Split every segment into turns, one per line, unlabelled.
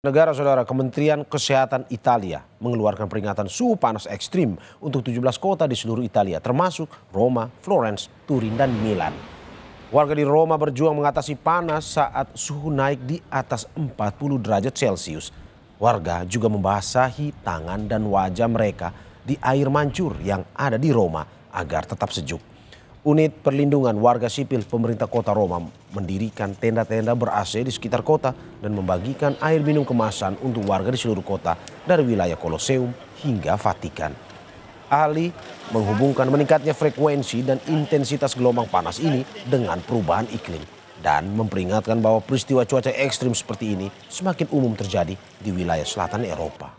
Negara saudara, Kementerian Kesehatan Italia mengeluarkan peringatan suhu panas ekstrim untuk 17 kota di seluruh Italia, termasuk Roma, Florence, Turin, dan Milan. Warga di Roma berjuang mengatasi panas saat suhu naik di atas 40 derajat Celcius. Warga juga membasahi tangan dan wajah mereka di air mancur yang ada di Roma agar tetap sejuk. Unit perlindungan warga sipil pemerintah kota Roma mendirikan tenda-tenda ber-AC di sekitar kota dan membagikan air minum kemasan untuk warga di seluruh kota dari wilayah Kolosseum hingga Vatikan. Ahli menghubungkan meningkatnya frekuensi dan intensitas gelombang panas ini dengan perubahan iklim dan memperingatkan bahwa peristiwa cuaca ekstrim seperti ini semakin umum terjadi di wilayah selatan Eropa.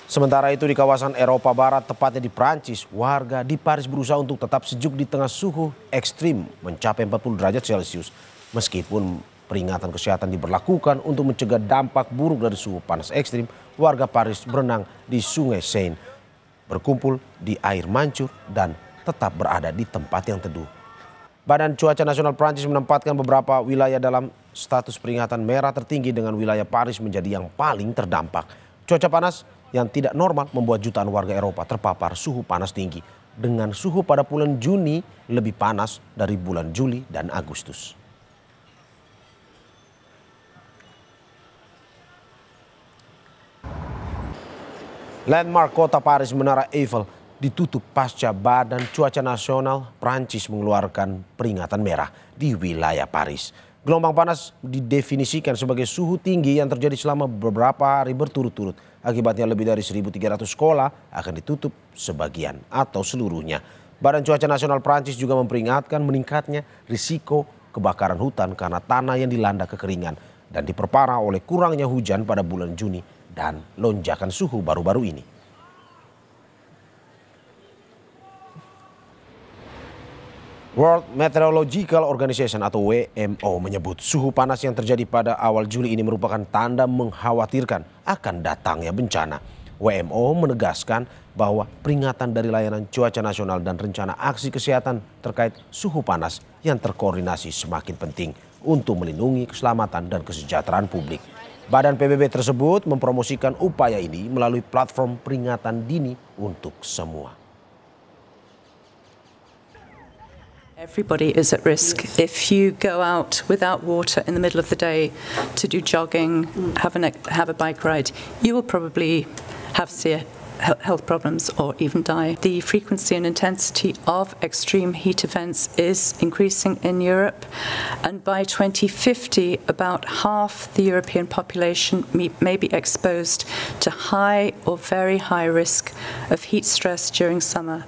Sementara itu di kawasan Eropa Barat, tepatnya di Prancis, warga di Paris berusaha untuk tetap sejuk di tengah suhu ekstrim mencapai 40 derajat Celcius. Meskipun peringatan kesehatan diberlakukan untuk mencegah dampak buruk dari suhu panas ekstrim, warga Paris berenang di Sungai Seine, berkumpul di air mancur dan tetap berada di tempat yang teduh. Badan Cuaca Nasional Prancis menempatkan beberapa wilayah dalam status peringatan merah tertinggi dengan wilayah Paris menjadi yang paling terdampak. Cuaca panas yang tidak normal membuat jutaan warga Eropa terpapar suhu panas tinggi dengan suhu pada bulan Juni lebih panas dari bulan Juli dan Agustus. Landmark kota Paris, Menara Eiffel ditutup pasca Badan Cuaca Nasional Prancis mengeluarkan peringatan merah di wilayah Paris. Gelombang panas didefinisikan sebagai suhu tinggi yang terjadi selama beberapa hari berturut-turut. Akibatnya lebih dari 1.300 sekolah akan ditutup sebagian atau seluruhnya. Badan Cuaca Nasional Prancis juga memperingatkan meningkatnya risiko kebakaran hutan karena tanah yang dilanda kekeringan dan diperparah oleh kurangnya hujan pada bulan Juni dan lonjakan suhu baru-baru ini. World Meteorological Organization atau WMO menyebut suhu panas yang terjadi pada awal Juli ini merupakan tanda mengkhawatirkan akan datangnya bencana. WMO menegaskan bahwa peringatan dari layanan cuaca nasional dan rencana aksi kesehatan terkait suhu panas yang terkoordinasi semakin penting untuk melindungi keselamatan dan kesejahteraan publik. Badan PBB tersebut mempromosikan upaya ini melalui platform peringatan dini untuk semua.
Everybody is at risk. If you go out without water in the middle of the day to do jogging, have a bike ride, you will probably have health problems or even die. The frequency and intensity of extreme heat events is increasing in Europe, and by 2050 about half the European population may be exposed to high or very high risk of heat stress during summer.